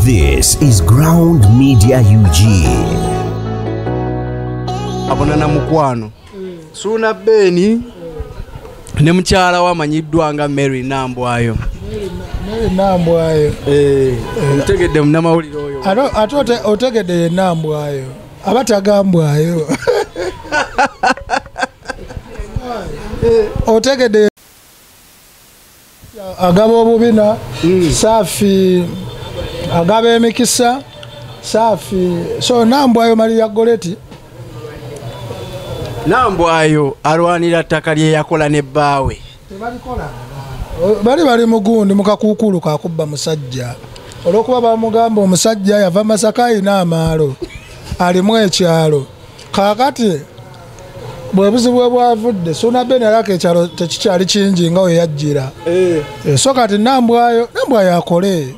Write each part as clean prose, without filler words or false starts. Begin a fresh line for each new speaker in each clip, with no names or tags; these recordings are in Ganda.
This is Ground Media UG.
Abonana mukwano. Suna Beni ne mchala wa manyiddwa nga Mary Nambwayo.
Mary Nambwayo.
Otegedde munamawulire oyo.
Ate otegedde Nambwayo. Abatagambwayo. Otegedde agaba obubina Safi agaba emikisa Safi so Nambwayo Maria Goleti
Nambwayo alwanira ttaka lye yakola ne bbaawe.
Bali mugundi mukakukulu kakubba musajja olwokuba bamugamba omusajja yava Masaka ayina amaalo alimu ekyalo kakati bwebuzibu bwavudde Suna Beni alaka ekyalo tekikyali kingi nga we yajjira so kati Nambwayo akole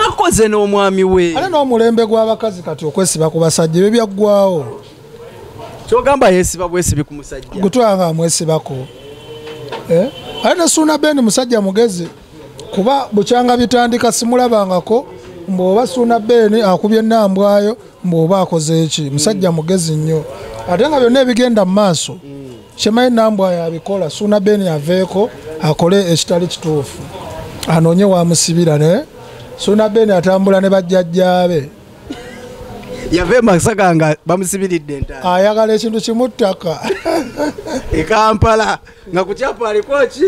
akoze n'omwami we
ale n'omulembe gw'abakazi kati okwesiba ku basajja ebyo byaggwawo
kyogamba yesiba bwesibi ku musajja
gutwanga amwesibako ale ne Suna Beni musajja mugezi kuba bukyanga bitandika simulabangako mbwoba Suna Beni akubye Nambwayo mbwoba akoze eki musajja mugezi nnyo ate nga byonna ebigenda mu maaso Kyemayi Nambwayo abikola Suna Beni aveeko akole ekitali kituufu anoonye wamusibira ne Suna Beni atambula ne bajjajjaabe
yave Masaka nga bamusibiridde ntaka
ayagala ekintu kimu ttaka
e Kampala nga kukyapa aliko ki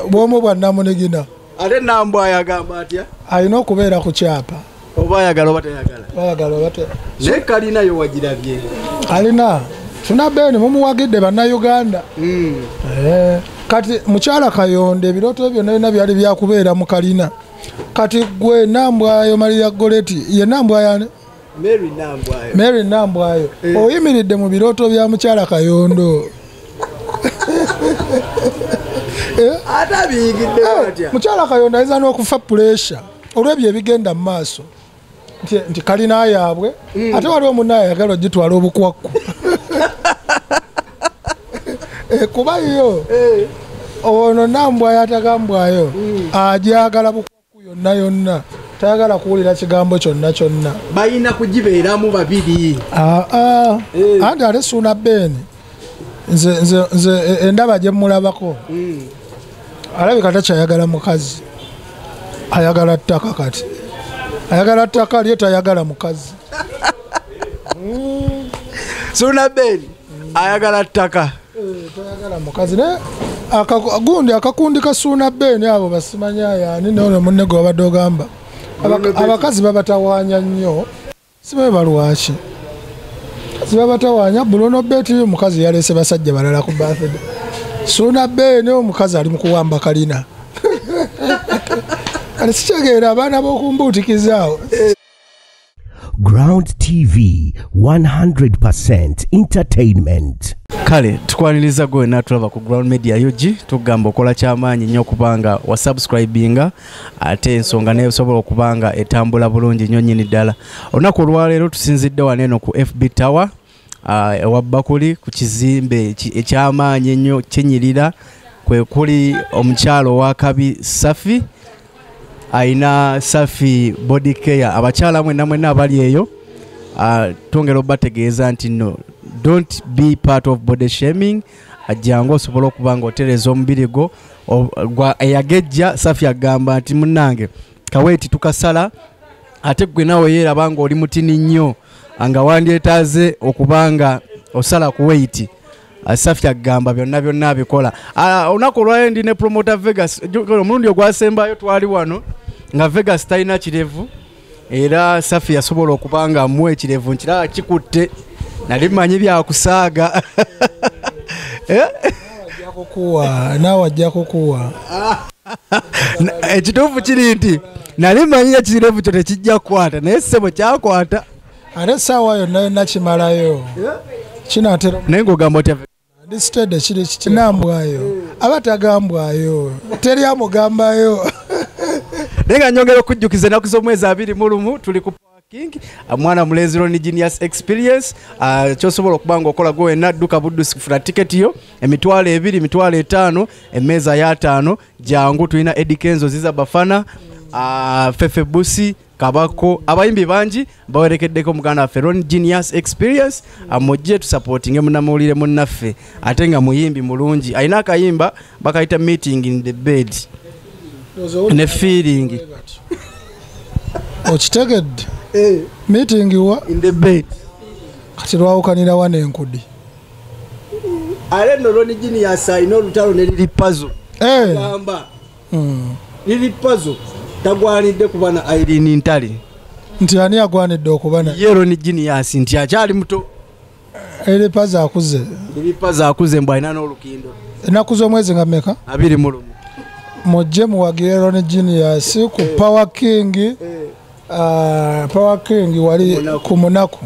bwomu bwa Namunigina
ate Nambwayo agamba atya
alina okubeera ku kyapa
oba ayagala oba tayagala ne kalina yo wagirabye
alina Suna Beni mumuwagidde bannayuganda kati mukyala Kayonde ebirooto byonna byonna byali byakubeera mu kalina kati gwe Nambwayo Maria Goleti ye Nambwayo ane Mary Nambwayo oyimiridde mu birooto bya mukyala Kayondo mukyala Kayondo ayinza n'okufa puresha olw'ebyo ebigenda mu maaso nti kalina yaabwe ate waliwo munnaye ayagala ogitwala obukwakku kuba yo ono Nambwayo atagambwayo ajagala bukwakku yonna tayagala kuwulira kigambo kyonna
bayina kugibeeramu babiri
anti ate Suna Beni nze endaba gye mulabako alabika takyayagala mukazi ayagala ttaka kati ayagala ttaka lye tayagala mukazi
Suna Beni ayagala ttaka
tayagala mukazi ne gundi akakundi ka Suna Beni abo basimanya yani nono munne gwe wabadde ogamba abakazi babatawaanya nnyo sibe balwaki zibabatawanya Bulono Beti mukazi yalese basajja balala ku birthday Suna Beni omukazi ali mu kuwamba kalina ali sikyegera abaana b'okumbuutikizaawo.
Ground TV 100% entertainment.
Kale tukwaniriza gwe natulaba ku Ground Media UG tugamba okola kyamaanyi nnyo kubanga wa subscribinga ate ensonga nayo sobola okubanga etambula bulungi nnyo nnyini ddala. Olunaku olwaleero tusinzidde waneeno ku FB Tower ewa Bakuli ku kizimbe ekyamaanyi ennyo kyenyirira kwe kuli omukyalo wa Kabi Safi aina Safi body care abakyala mwenna abali eyo tongera obategeeza nti no don't be part of body shaming ajango osobola okubanga otereza omubiri gwo eyagejja Safi agamba nti munnange kaweeti tukasala ate gwe nawe yeerabanga oli mutini nnyo anga wandyetaaze okubanga osala ku weight Safi agamba byonna abikola olunaku olwayo ndi ne promoter Vegas omulundi ogwasembayo twali wano nga Vegas talina kirevu era Safi yasobola okubanga amuwa ekirevu nkiraba kikutte nali manyi byakusaaga
nawe ajja kukuwa
ekituufu kiri nti nali manyi ekirevu kyo tekijja kukwata naye ssebo kyakwata
ate essaawa yonna kimalayo kinaatera
naye ng'ogamba otya
disitede kiri Nambwayo abatagambwayo teri amugambayo
naye nga nyongera okujjukiza ennaku z'omwezi 21 tuli ku parking mwana mulenzi Ronnie Genius Experience kyosobola okubanga okola gwe wenna dduka buddusi kufuna tiketi yo emitwalo 2 emitwalo 5 emmeeza ya 5 jangu tulina Eddie Kenzo ziza bafana Fefe Busi Kabako abayimbi banji bawerekeddeko muganda waffe Ron Genius Experience amujje tusupportinge munamulire munnaffe ate nga muyimbi mulungi alina akayimba bakayita meeting in the bed ne feeling
okitegedde meeting wa
in the bed
kati lwawukanira wane enkudi
ale no Ron Genius alina olutalo ne liri puzzle gamba liri puzzle tagwanidde kubana Irene Ntali
nti ani agwanidde okubana
yero ni Genius nti akyali muto
eri paza akuze
mbwa alina n'olukindo
ennaku z'omwezi nga mmeka
20
mujje muwagire Ron Genius ku Power King Power King wali ku munaku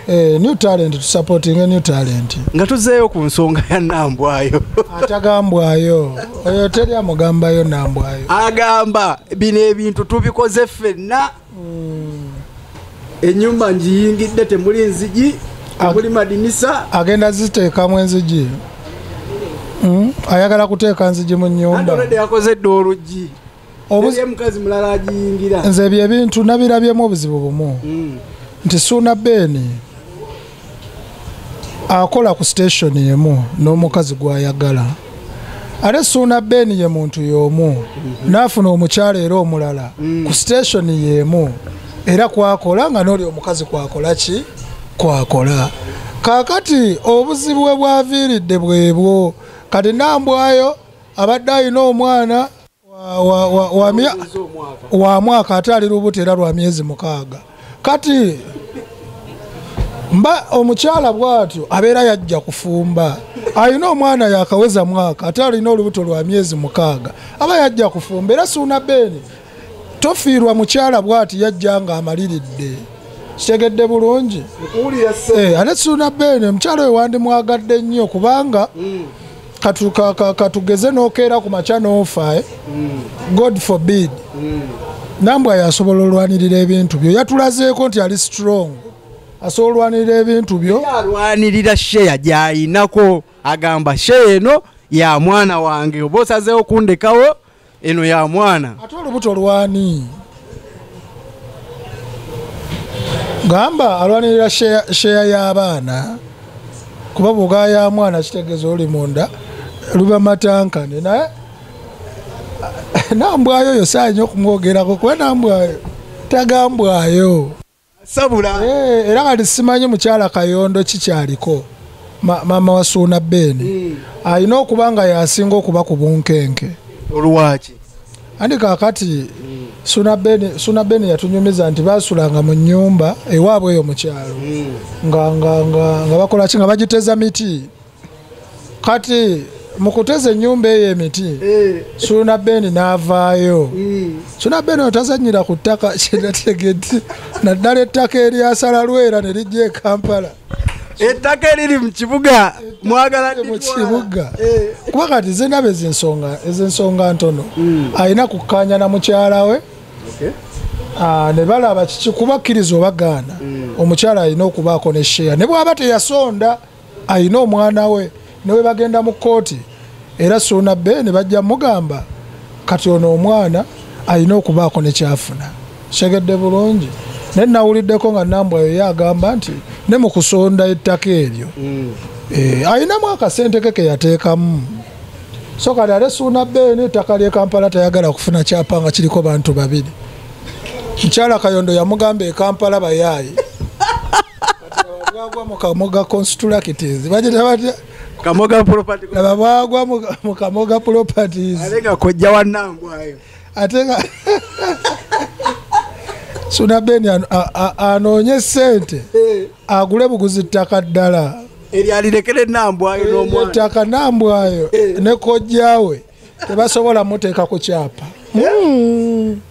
new talent to supporting a new talent
nga tuzeeyo ku nsonga ya Nambwayo
atagambwayo oyo teri amugambayo Nambwayo
agamba bino ebintu tubikoze ffenna ennyumba njiyingidde temuli nzigi temuli madinisa
agenda ziteekamu enzigi ayagala kuteeka nzigi mu nnyumba
ate yakoze dde oluggi mukazi mulala agiyingira
nze ebyo ebintu nabirabyemu obuzibu bumu nti Suna Beni akola ku station yemu n'omukazi gwayagala ate Suna Beni ye muntu y'omu naafuna omukyala era omulala ku station yemu era kwakola nga n'oli omukazi kwakola ki kwakola kakati obuzibu bwe bwaviiridde bwebwo kati Nambwayo abadde alina omwana wa mwaka ate ali lubuto era lwa myezi 6 kati mba omukyala bwatyo abeera yajja kufumba alina omwana yakaweza mwaka ate alina olubuto lwa myezi 6 aba yajja kufumba era Suna Beni tofiirwa mukyala bwati yajja nga amaliridde kitegedde bulungi ate Suna Beni omukyala we wandimwagadde nnyo kubanga katugeze n'okeera ku makya n'ofa God forbid Nambwayo asobola olwanirira ebintu byo yatulazeeko nti ali strong asobola olwanirira ebintu byo
alwanirira sheya gyayinako agamba sheya eno ya mwana wange oba osazeewo kundekawo eno ya mwana
ate olubuto lwani gamba alwanirira sheya y'abaana kuba buga ya mwana kitegeeza oli munda luba matankane naye Nambwayo oyo saanya okumwogerako kuba Nambwayo tagambwayo
sabula
era kati simanyi mukyala Kayondo kikyaliko mama wa Suna Beni alina okuba nga yasinga okuba ku bunkenke
olwaki
andi kakati Suna Beni yatunyumiza nti basulanga mu nnyumba ewaabwe eyo mu kyalo nga bakola ki nga bagiteza miti kati mukuteza ennyumba eyo emiti Suna Beni n'avaayo Suna Beni otazanyira ku ttaka kinategedde naddala ettaka eryasala Lwera ne lijja e Kampala
ettaka eriri mu kibuga mwagala
mu kibuga kuba kati ze ndaba ez'ensonga ntono alina kukkaanya na mukyala we ne balaba kiki kubakkiriza obagaana omukyala alina okubaako ne sheya ne bw'aba teyasonda alina omwana we newe bagenda mu kooti era Suna Beni bajja mugamba kati ono omwana alina okubaako ne kyafuna segedde bulungi naye nawuliddeko nga Nambwayo yagamba nti ne mu kusonda ettaka eryo alinamu akasente ke yateekamu so kati ate Suna Beni ettaka ly'e Kampala tayagala kufuna kyapa nga kiriko bantu babiri mukyala Kayondo yamugamba e Kampala bayaayi bagwa mu Kamoga Constructors bagita batya
Kamoga Property
bagwa mu Kamoga Properties
alenga kojja wa Nambwayo
ate nga Suna Beni anoonye ssente agule buguzi ttaka ddala
eryalirekere Nambwayo n'omwana
ettaka Nambwayo ne kojjawe tebasobola muteeka ku kyapa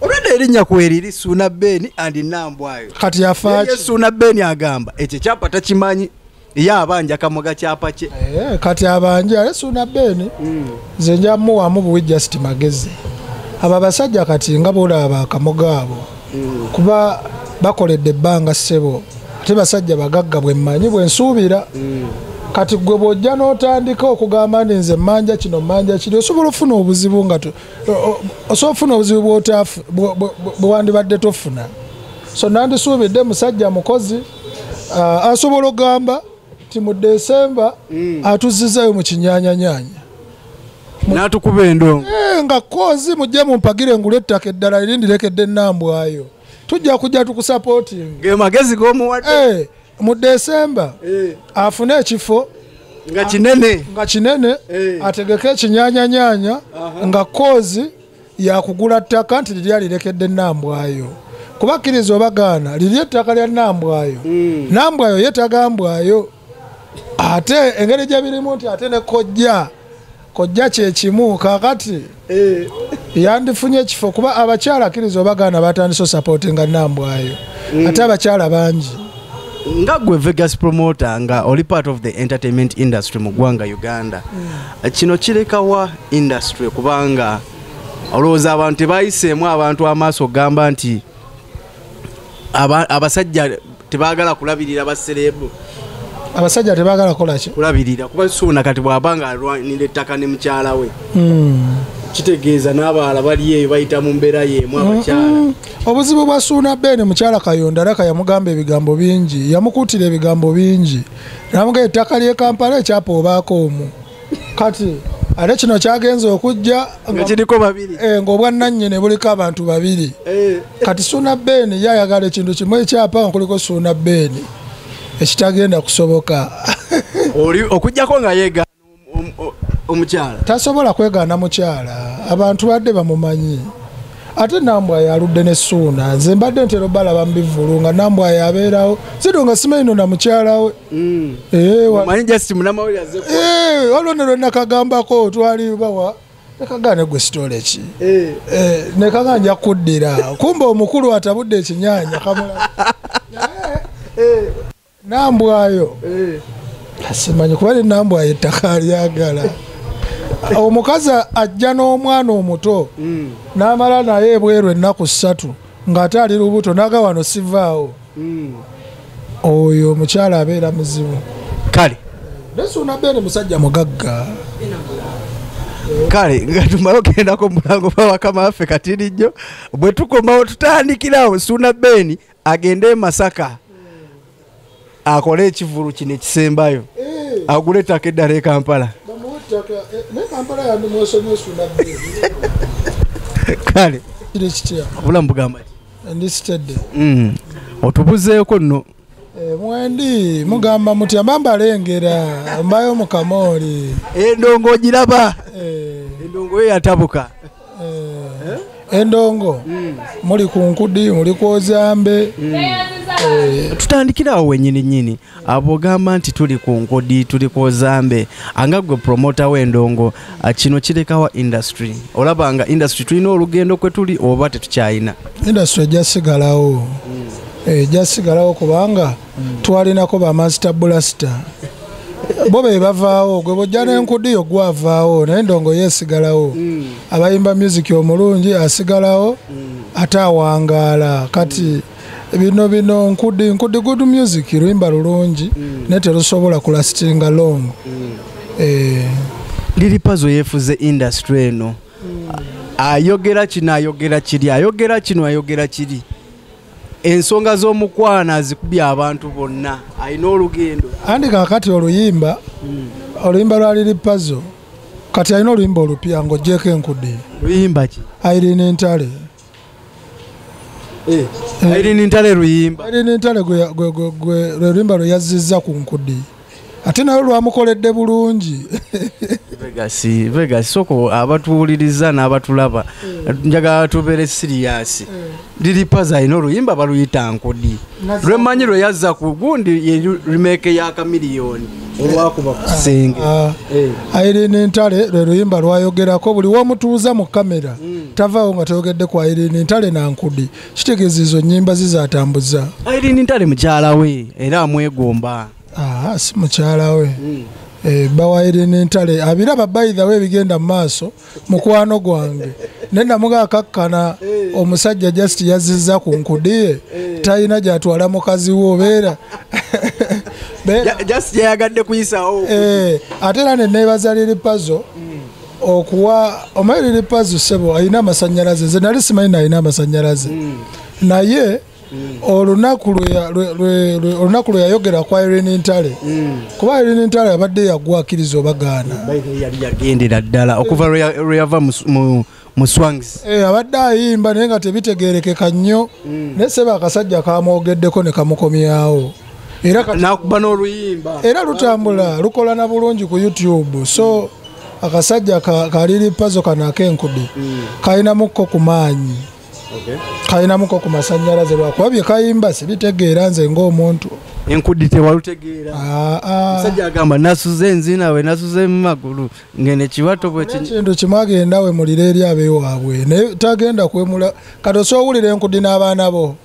olwedde erinnya kweriri Suna Beni andi Nambwayo
kati yafaaki
Suna Beni agamba ekyo kyapa takimanyi ye abanja Kamoga kyapa kye
kati abanja ale Suna Beni nze nja muwamu buwi just magezi abo abasajja kati nga boolaba Akamoga abo kuba bakoledde ebbanga ssebo ate basajja bagagga bwe mmanyi bwe nsuubira kati gwe bw'ojja n'otandika okugamba nti nze mmanja kino mmanja kiri osobola ofuna obuzibu nga osobola ofuna obuzibu bwe wandibadde tofuna. So nandisuubidde musajja mukozi asobola okugamba nti mu Desemba atuzizzayo mu kinyaanyanyanya
n'atukuba endongo
nga kozi mujje mumpagire ngule ettaka eddala erindirekedde Nambwayo tujja kujja tukusapootinga
ge magezi g'omuwadde
mu Desemba afune ekifo
nga kinene
ategeke ekinyaanyanyanya nga kozi yakugula ttaka nti liri alirekedde Nambwayo kubakkiriza obagaana liri ettaka lya Nambwayo Nambwayo yetagambwayo ate engeri gye birimu nti ate ne kojja kyekimu kakati yandifunye ekifo kuba abakyala akkiriza obagaana batandise osapootinga Nambwayo ate abakyala bangi
nga gwe Vegas promoter nga oli part of the entertainment industry mu ggwanga Uganda kino kirekawa industry kubanga olowooza abantu tebayiseemu abantu amaaso gamba nti abasajja tebaagala kulabirira baserebu
abasajja tebaagala kolaki
kulabirira kuba Suuna kati bw'abanga alwanira ettaka ne mukyala we kitegeeza n'abalala bali eyo bayita mu mbeera y'emu abakyala
obuzibu bwa Suuna Ben mukyala Kayonda Laka yamugamba ebigambo bingi yamukuutira ebigambo bingi namugamba ettaka ly'e Kampala ekyapa obaako omu kati ate kino kyagenza okujja
nga kiriko babiri
ng'obwannannyini buliko abantu babiri kati Suuna Ben yayagala ekintu kimu ekyapa nga kuliko Suuna Ben ekitagenda kusoboka
okujjako nga yeegaana omukyala
tasobola kwegaana mukyala abantu badde bamumanyi ate Nambwayo aludde ne Suuna nze mbadde ntera balaba mu bivulu nga Nambwayo abeerawo sido nga simanyi na mukyala we waliwo ne lwe nakagambako twali bawa nekagaane gwe sitole ki nekaga nja kuddira kumba omukulu atabudde ekinyaanya kamula Nambwayo asimanyi kuba ne Nambwayo ettaka alyagala omukazi ajja n'omwana omuto n'amala naye ebweru ennaku 3 ng'ate ali lubuto naga wano sivaawo oyo omukyala abeera muzibu
kale
ne Suuna Ben musajja mugagga
kale nga tumala ogendako mulango bawakama waffe Katirijjo bwe tukomawo tutandikirawo Suuna Ben agende e Masaka akole ekivulu kino ekisembayo agule ettaka eddala e Kampala kale obulamu bugamba
ndisitedde
otubuzeeko nno
mwendi mugamba muti amamba alengera mbayo mu Kamooli
endongo ogiraba endongo ye yatabuka
endongo muli ku Nkudi muli ku Ozambe
tutandikirawo wennyini abo gamba nti tuli ku Nkudi tuli ku Ozambe anga gwe promoter w'endongo kino kirekawa industry olaba nga industry tulina olugendo kwe tuli oba tetukyayina
industry ejjasigalawo ejjasigalawo kubanga twalinako ba master blaster bo be bavaawo gwe bojja n'Enkudi yo gwavaawo naye endongo yeesigalawo abayimba music omulungi asigalawo ate awangaala kati bino Nkudi good music luyimba lulungi naye terusobola kulastinga long
liri pazo yeefuze industry eno ayogera kino ayogera kiri ayogera kino ayogera kiri ensonga z'omukwana azikubye abantu bonna alina olugendo
andi kakati oluyimba lwaliri pazo kati alina oluyimba olupya ng'oggyeko Enkudi
luyimba ki
Irene Ntale
Irene Ntale luyimba
Irene Ntale gwe luyimba lwe yazzizza ku Nkudi ate nayo lwamukoledde bulungi
Vegas soko abatuwuliriza n'abatulaba njagala tubeere siriyasi liri paza ino oluyimba baluyita Nkudi lwemanyi lwe yazza ku gundi remake ya Kamiliyoni olwakuba ku kisenge
Irene Ntale lwe luyimba lwayogerako buli womutuuza mu kamera tavaawo nga tayogedde ku Irene Ntale na Nkudi kitegeeza ezo nnyimba zizatambuza
Irene Ntale mukyala we era amwegomba
si mukyala we bawa Irene Ntale abiraba by the way bigenda mu maaso mukwano gwange nenda mugakakkana omusajja just yazizza ku Nkudi talina gy'atwala mukazi we obeera
just yagadde kuyisawo
ate era neneebaza Lili Puzzle okuwa omanyi Lili Puzzle sebo alina amasannyalaze nze nali simanyi alina amasannyalaze naye olunaku lwe yayogera kwa Irene Ntale kuba Irene Ntale abadde yagwakiriza obagaana
yali yagendera ddala okuva lwe yava mu Swangs
abadde ayimba naye nga tebitegeerekeka nnyo naye seba akasajja kamwogeddeko ne kamukomyawo
nakuba n'oluyimba
era lutambula lukola na bulungi ku YouTube so akasajja ka Lili Puzzle kano ak'enkudi kalinamuko ku maanyi kalinamuko ku masannyalaze lwakuba bye kayimba sibitegeera nze ng'omuntu
enkudi tewalutegeera musajja agamba nasuze enzinawe nasuze mu magulu ngene kiwato bwe
kintu kimu agenda wemulira eri abeewaabwe naye tagenda kwemula kati osoowulira enkudi n'abaana bo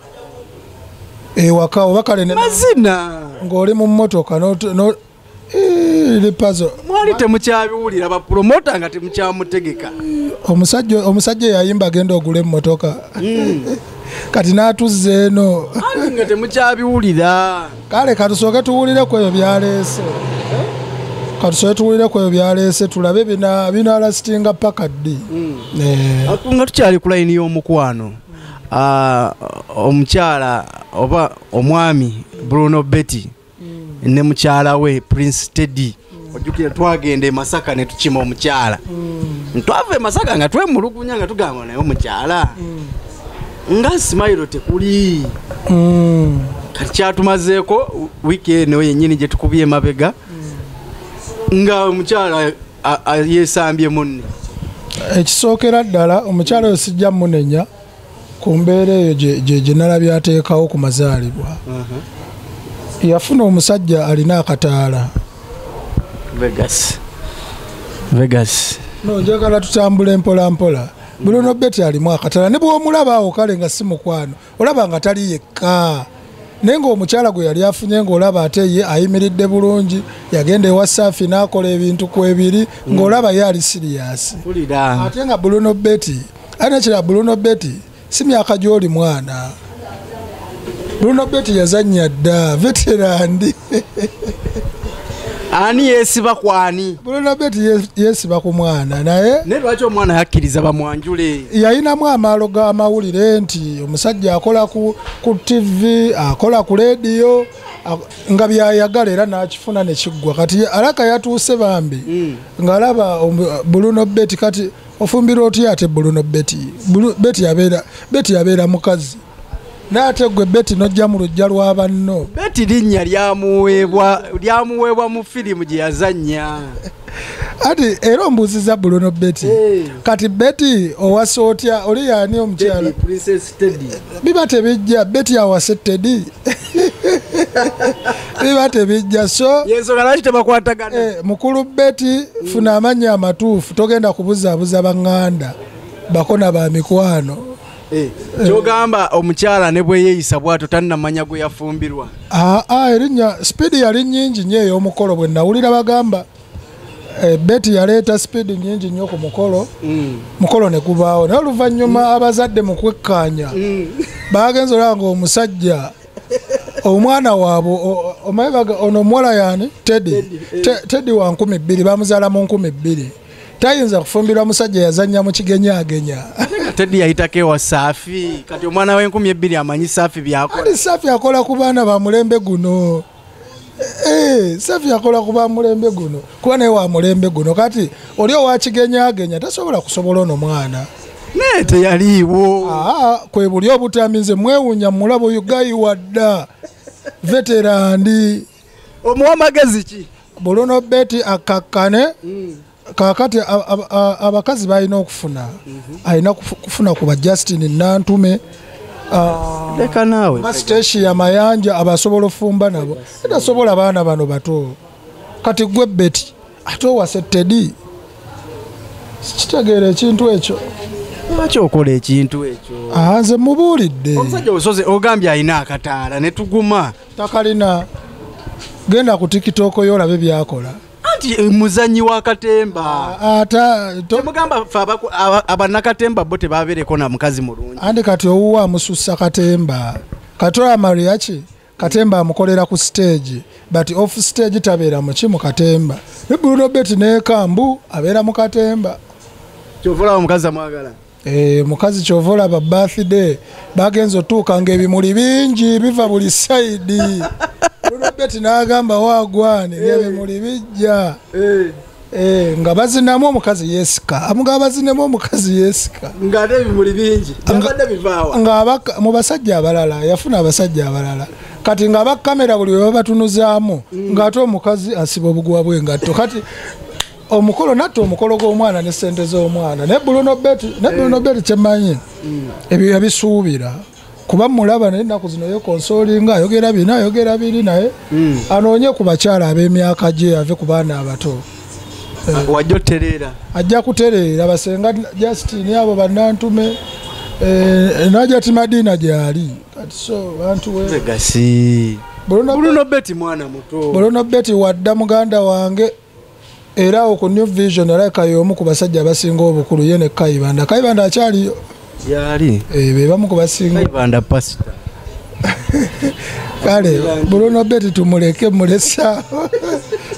ewaka oba kale
mazina
ng'oli mu mmotoka Lili Puzzle
mwali temukyabiwulira bapromota nga temukyamutegeka
omusajja yayimba agenda ogula emmotoka kati n'atuzza eno
nga temukyabiwulira
kale katusooke tuwulire ku ebyo byaleese tulabe binaalastinga paka ddi
nga tukyali ku layini y'omukwano omukyala oba omwami Bruno Betty ne mukyala we Prince Teddy ojjukira twagenda e Masaka ne tukima omukyala ntwava e Masaka nga twemulugunya nga tugamba naye omukyala nga Simayiro tekuli kati kyatumazeeko wiiki eno yennyini gye tukubye emabega nga omukyala yeesambye munne
ekisookera ddala omukyala oyo sijja munenya ku mbeera eyo gye nalabye ateekawo ku mazaalibwa yafuna omusajja alina akataala
Vegas
njagala tutambule mpola Bruno Betty alimu akataala ne bw'omulaba awo kale nga si mukwano olaba nga tali yekka naye ng'omukyala gwe yali afunye ng'olaba ate ye ayimiridde bulungi yagenda ewa Safi n'akola ebintu ku ebiri ng'olaba ye ali siriyasi ate nga Bruno Betty alina kira Bruno Betty si myaka gy'oli mwana Bruno Betty yazannya dda veterandi
ani yeesiba kwani
Bruno Betty yeesiba ku mwana naye
lwaki omwana yakkiriza bamwanjule
yayinamu amaalo g'amawulire nti omusajja akola ku TV akola ku leediyo nga byayagala era n'akifuna ne kiggwa kati alaka yatuuse bambi ng'alaba Bruno Betty kati ofumbira otya ate Bruno Betty yabeera mukazi n'ate gwe Betty nojja mu lujja lwa banno
Betty linnya lyamuweebwa mu firimu gye yazannya
ati era ombuuziza Bruno Betty kati Betty owasa otya oli yaani omukyala biba tebijja Betty awase Teddy biba tebijja so
yensonga lwaki tebakwatagana
mukulu Betty funa amannya amatuufu togenda kubuzaabuza baŋŋanda bakona ba mikwano
kyogamba omukyala ne bwe yeeyisa bwato tannamanya gwe yafumbirwa
erinnya sipiidi yali nnyingi nnyo ey'omukolo bwe nawulira bagamba Betty yaleeta sipiidi nnyingi nnyo ku mukolo ne gubaawo naye oluvannyuma abazadde mu kwekkaanya baagenza olaba ng'omusajja omwana waabwe ono omuwala yaani Teddy wa 2,000 bamuzaala mu 2,000 tayinza kufumbirwa musajja yazannya mu kigenyaagenya
Teddy yayitako ewa Safi kati omwana we 2,000 amanyi Safi byakola
ali Safi akola ku baana ba mulembe guno Safi akola ku ba mulembe guno kuba naye wa mulembe guno kati oli owa kigenyaagenya tasobola kusobola ono mwana
naye teyaliiwo
kwe buli obutamize mwewuunya mulabo yugayiwa dda veterandi
omuwa magezi ki
Bruno Betty akakkane kakati abakazi balina okufuna alina kufuna ku ba Justin Nantume
leka naawe
Astacia Mayanja abasobola ofumba nabo tasobola baana bano bato kati gwe Betty ate owase Teddy kitegeera ekintu ekyo
lwaki okola ekintu ekyo
nze mubuulidde
omusajja osoze ogambye alina akataala ne tuguma
takalina genda ku TikTok yo olabe byakola
anti muzanyi wa katemba temugamba abannakatemba bo tebabeereko na mukazi mulungi
andi kati owuwa amusussa katemba katola mariaki katemba amukolera ku stage but off stage tabeera mu Katemba. Ne Bruno Bet ne Kambu abeera mu Katemba.
Kyovola omukazi amwagala.
Mukazi kyovola ba birthday bagenzo tuuka ng'ebimuli bingi biva buli side. Bruno Bet n'agamba wagwane ebimuli bijja. Nga bazinamu omukazi Yesika. Amugaba bazinemu omukazi Yesika.
Ngate ebimuli bingi. Ngabadde bivaawa.
Ng'abaka mu basajja abalala yafuna abasajja abalala. Kati ng'aba kamera buli we batunuzaamu ng'ate omukazi asiba obuguwa bw'engatto. Kati omukolo natta omukolo gw'omwana ne ssente z'omwana ne Bruno Bet kyemanyi ebyo yabisuubira kuba mulaba naye ennaku zino yekonsolinga ayogera bina ayogera biri naye anoonye ku bakyala ab'emyaka gye ave ku baana abato.
Wajja otereera. Ajja
kutereera basenga Justin abo bannantume Najati Madina gyali. Kati so bantu we.
Gasi. Bruno Bet mwana muto.
Bruno Bet wadda muganda wange era oku New Vision alaka y'omu ku basajja abasinga obukulu ye ne Kayibanda. Kayibanda akyaliyo.
Yali.
Be bamu ku basinga.
Kayibanda pastor.
Kale Bruno Bet tumuleke mulesa.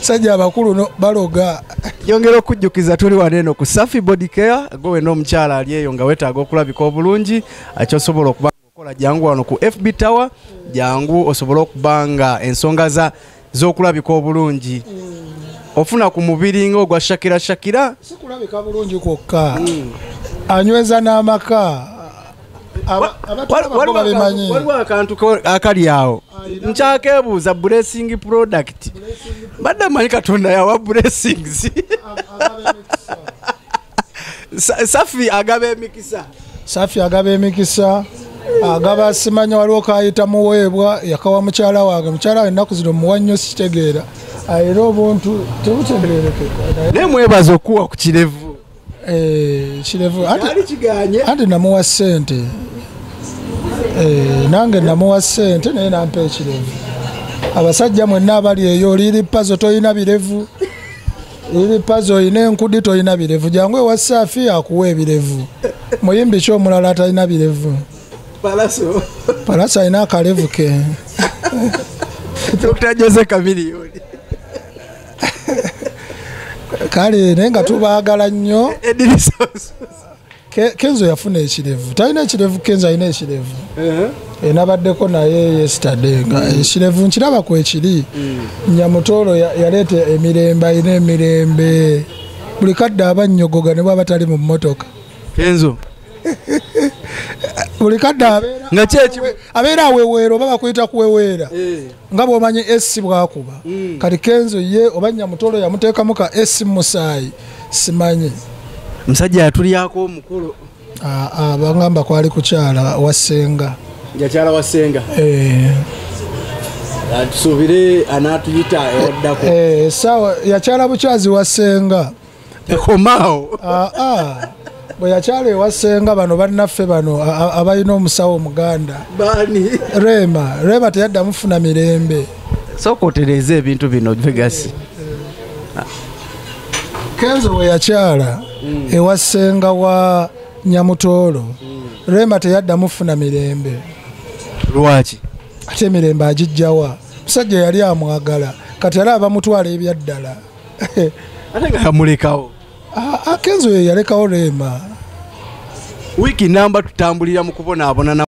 Sajja abakulu no baloga.
Yongera okujjukiza tuli waneno ku Safi Body Care gowe n'omukyala ali eyo nga wetaaga okulabika obulungi akyosobola okuba okola jangu wano ku FB Tower jangu osobola okubanga ensonga z'okulabika obulungi ofuna ku mubiri ng'ogwa Shakira
sikulabika bulungi kwokka anyweza n'amaka
waliwo akantu akali awo nkyakeebuuza blessing product badde manyi Katonda yawa blessings Safi agaba emikisa agaba simanya waliwo kayita muweebwa yakawa mukyala wange mukyala we ennaku zino muwa nnyo sikitegeera era obuntu tebutegeerekeka naye mwebaza okuwa ku kirevu anti namuwa ssente nange namuwa ssente naye nampa ekirevu abasajja mwenna abali eyo liri pazo toyina birevu liri pazo oyina enkudi toyina birevu jangu ewa Safi akuwa ebirevu muyimbi ki omulala atalina birevu Palaso alina akalevu ke Dr. Jose Kamiliyoni
kale naye nga tubaagala nnyo Kenzo yafuna ekirevu talina ekirevu Kenzo alina ekirevu nabaddeko naye yesterday nga ekirevu nkiraba ku ekiri Nyamutoolo yaleeta emirembe alina emirembe buli kadde abannyogoga ne bwaba tali mu mmotoka
Kenzo
buli kadde abeera aweweera oba bakuyita kuweweera nga bw'omanyi esi bwakuba kati Kenzo ye oba Nyamutoolo yamuteekamu ka esi musaayi simanyi
musajja yatulyako omukolo
bangamba kwali kukyala wasenga
yakyala wasenga tusuubire anaatuyita ewaddako
sawa yakyala bukyazi wasenga
ekomaawo bwe yakyala ewasenga bano bannaffe bano abalina omusawo omuganda Rema teyadda mufuna mirembe sooka otereeza ebintu bino Vegas
Kenzo we yakyala ewasenga wa Nyamutoolo Rema teyadda mufuna mirembe
lwaki
ate emirembe agijjawa musajja yali amwagala kati yali abamutwala ebyaddala
ate nga yamulekawo
Kenzo ye yalekawo Rema
wiiki namba tutambulira mu kubonaabona